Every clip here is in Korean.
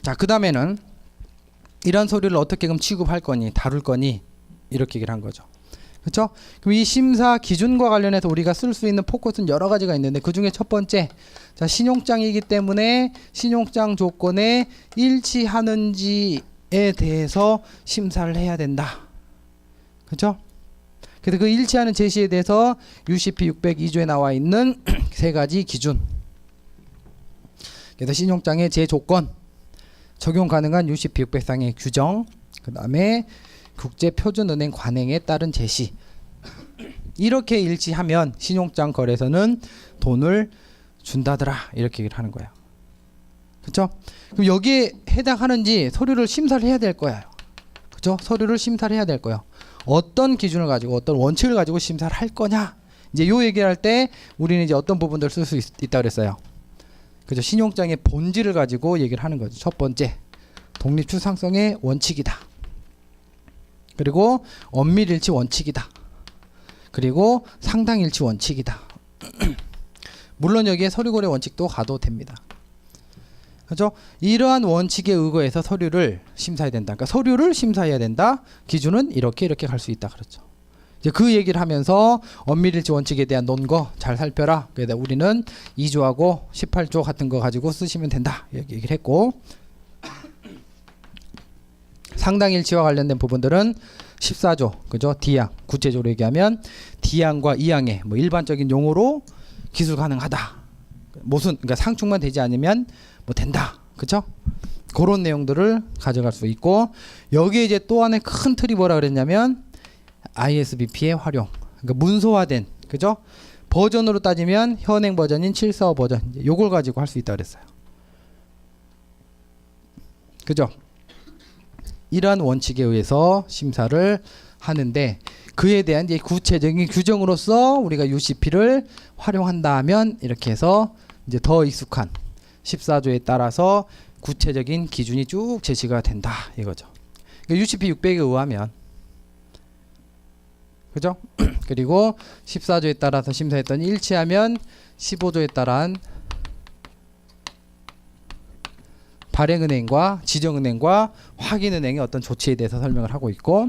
자, 그 다음에는 이런 서류를 어떻게 그럼 취급할 거니, 다룰 거니, 이렇게 얘기를 한 거죠. 그렇죠? 그럼 이 심사 기준과 관련해서 우리가 쓸 수 있는 포커스는 여러 가지가 있는데 그 중에 첫 번째, 자, 신용장이기 때문에 신용장 조건에 일치하는지에 대해서 심사를 해야 된다. 그렇죠? 그래서 그 일치하는 제시에 대해서 UCP 602조에 나와 있는 세 가지 기준. 그래서 신용장의 제조건, 적용 가능한 UCP 600상의 규정, 그 다음에 국제표준은행 관행에 따른 제시. 이렇게 일치하면 신용장 거래소는 돈을 준다더라, 이렇게 얘기를 하는 거예요. 그렇죠? 그럼 여기에 해당하는지 서류를 심사를 해야 될 거예요. 그렇죠? 서류를 심사를 해야 될 거예요. 어떤 기준을 가지고 어떤 원칙을 가지고 심사를 할 거냐. 이제 요 얘기를 할 때 우리는 이제 어떤 부분들을 쓸 수 있다 그랬어요. 그죠? 신용장의 본질을 가지고 얘기를 하는 거죠. 첫 번째, 독립추상성의 원칙이다. 그리고 엄밀일치 원칙이다. 그리고 상당일치 원칙이다. 물론 여기에 서류거래 원칙도 가도 됩니다. 그죠? 이러한 원칙에 의거해서 서류를 심사해야 된다. 그러니까 서류를 심사해야 된다. 기준은 이렇게 갈 수 있다. 그렇죠. 이제 그 얘기를 하면서 엄밀일치 원칙에 대한 논거 잘 살펴라. 그래서 우리는 2조하고 18조 같은 거 가지고 쓰시면 된다. 이렇게 얘기를 했고, 상당일치와 관련된 부분들은 14조, 그죠? D항, 구체적으로 얘기하면 D항과 E항의 뭐 일반적인 용어로 기술 가능하다. 그러니까 상충만 되지 않으면 뭐 된다. 그죠? 그런 내용들을 가져갈 수 있고, 여기에 이제 또 하나의 큰 틀이 뭐라 그랬냐면 ISBP의 활용. 그러니까 문서화된, 그죠? 버전으로 따지면 현행 버전인 745 버전. 요걸 가지고 할 수 있다 그랬어요. 그죠? 이러한 원칙에 의해서 심사를 하는데, 그에 대한 이제 구체적인 규정으로서 우리가 UCP를 활용한다면 이렇게 해서 이제 더 익숙한 14조에 따라서 구체적인 기준이 쭉 제시가 된다 이거죠. 그러니까 UCP 600에 의하면, 그죠? 그리고 14조에 따라서 심사했더니 일치하면 15조에 따른 발행은행과 지정은행과 확인은행의 어떤 조치에 대해서 설명을 하고 있고,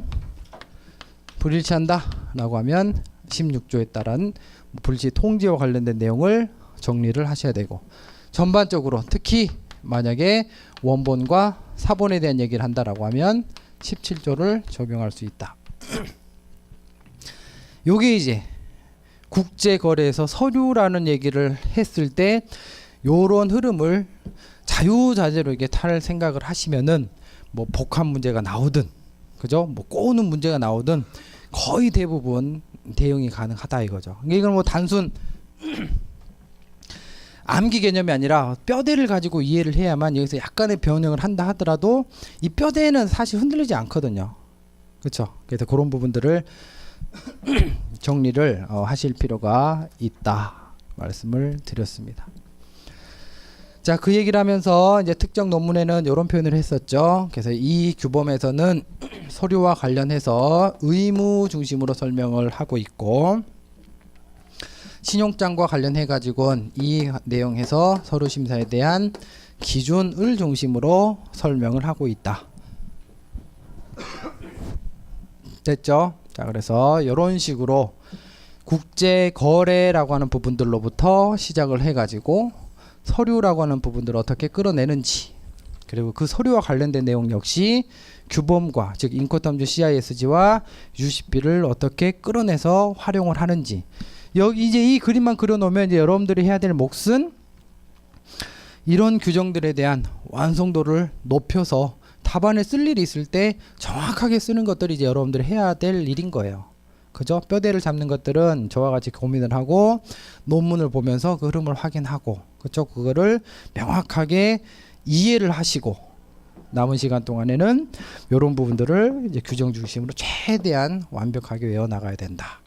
불일치한다 라고 하면 16조에 따른 불일치 통지와 관련된 내용을 정리를 하셔야 되고, 전반적으로 특히 만약에 원본과 사본에 대한 얘기를 한다라고 하면 17조를 적용할 수 있다. 요게 이제 국제거래에서 서류라는 얘기를 했을 때 요런 흐름을 자유자재로 이게 탈 생각을 하시면은 뭐 복합 문제가 나오든, 그죠? 뭐 꼬우는 문제가 나오든 거의 대부분 대응이 가능하다 이거죠. 이건 뭐 단순 암기 개념이 아니라 뼈대를 가지고 이해를 해야만 여기서 약간의 변형을 한다 하더라도 이 뼈대는 사실 흔들리지 않거든요. 그렇죠? 그래서 그런 부분들을 정리를 하실 필요가 있다 말씀을 드렸습니다. 자, 그 얘기를 하면서 이제 특정 논문에는 이런 표현을 했었죠. 그래서 이 규범에서는 서류와 관련해서 의무 중심으로 설명을 하고 있고, 신용장과 관련해 가지고는 이 내용에서 서류 심사에 대한 기준을 중심으로 설명을 하고 있다. 됐죠? 자, 그래서 이런 식으로 국제 거래라고 하는 부분들로부터 시작을 해 가지고 서류라고 하는 부분들을 어떻게 끌어내는지, 그리고 그 서류와 관련된 내용 역시 규범과, 즉 인코텀즈 CISG와 UCP를 어떻게 끌어내서 활용을 하는지, 여기 이제 이 그림만 그려놓으면 이제 여러분들이 해야 될 몫은 이런 규정들에 대한 완성도를 높여서 답안에 쓸 일이 있을 때 정확하게 쓰는 것들이 이제 여러분들이 해야 될 일인 거예요. 그죠? 뼈대를 잡는 것들은 저와 같이 고민을 하고 논문을 보면서 그 흐름을 확인하고, 그죠? 그거를 명확하게 이해를 하시고 남은 시간 동안에는 이런 부분들을 이제 규정 중심으로 최대한 완벽하게 외워 나가야 된다.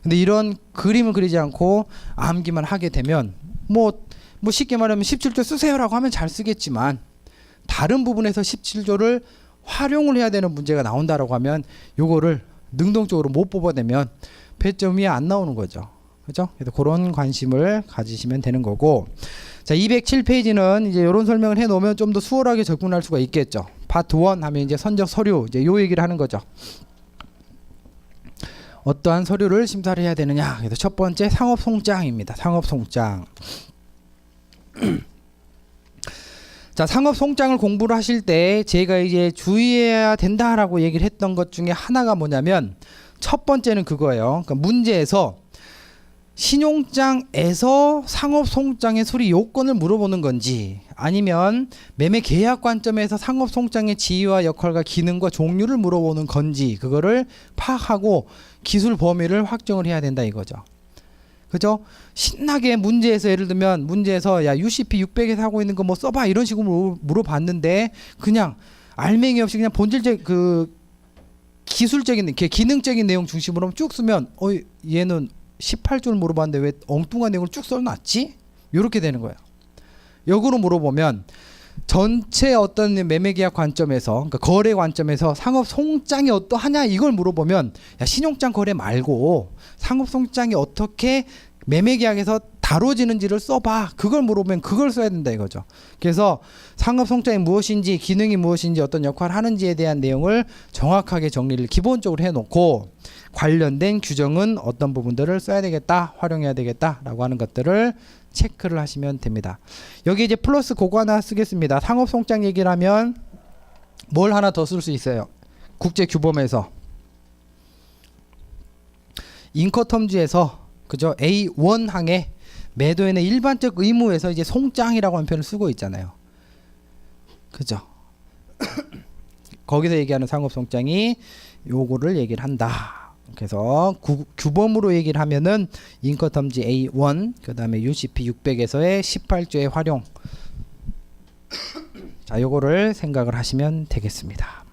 근데 이런 그림을 그리지 않고 암기만 하게 되면 뭐 쉽게 말하면 17조 쓰세요라고 하면 잘 쓰겠지만, 다른 부분에서 17조를 활용을 해야 되는 문제가 나온다라고 하면 요거를 능동적으로 못 뽑아내면 배점이 안 나오는 거죠. 그죠? 그래서 그런 관심을 가지시면 되는 거고, 자, 207페이지는 이제 이런 설명을 해 놓으면 좀 더 수월하게 접근할 수가 있겠죠. 파트 1 하면 이제 선적 서류 이제 요 얘기를 하는 거죠. 어떠한 서류를 심사를 해야 되느냐. 그래서 첫 번째 상업송장입니다. 상업송장. 자, 상업송장을 공부를 하실 때 제가 이제 주의해야 된다라고 얘기를 했던 것 중에 하나가 뭐냐면 첫 번째는 그거예요. 그러니까 문제에서 신용장에서 상업송장의 수리 요건을 물어보는 건지 아니면 매매 계약 관점에서 상업송장의 지위와 역할과 기능과 종류를 물어보는 건지 그거를 파악하고 기술 범위를 확정을 해야 된다 이거죠. 그죠? 신나게 문제에서 예를 들면 문제에서 야 UCP 600에서 하고 있는 거 뭐 써봐 이런 식으로 물어봤는데 그냥 알맹이 없이 그냥 본질적 그 기술적인 기능적인 내용 중심으로 쭉 쓰면 얘는 18줄 물어봤는데 왜 엉뚱한 내용을 쭉 써놨지? 이렇게 되는 거예요. 역으로 물어보면 전체 어떤 매매계약 관점에서 그러니까 거래 관점에서 상업송장이 어떠하냐 이걸 물어보면 야 신용장 거래 말고 상업송장이 어떻게 매매계약에서 다뤄지는지를 써봐. 그걸 물어보면 그걸 써야 된다 이거죠. 그래서 상업송장이 무엇인지 기능이 무엇인지 어떤 역할을 하는지에 대한 내용을 정확하게 정리를 기본적으로 해놓고 관련된 규정은 어떤 부분들을 써야 되겠다 활용해야 되겠다라고 하는 것들을 체크를 하시면 됩니다. 여기 이제 플러스 그거 하나 쓰겠습니다. 상업송장 얘기를 하면 뭘 하나 더 쓸 수 있어요. 국제규범에서 인커텀즈에서 그죠? A1항에 매도인의 일반적 의무에서 이제 송장이라고 하는 표현을 쓰고 있잖아요. 그죠? 거기서 얘기하는 상업송장이 요거를 얘기를 한다. 그래서 규범으로 얘기를 하면은 인커텀즈 A1 그 다음에 UCP 600에서의 18조의 활용 자 요거를 생각을 하시면 되겠습니다.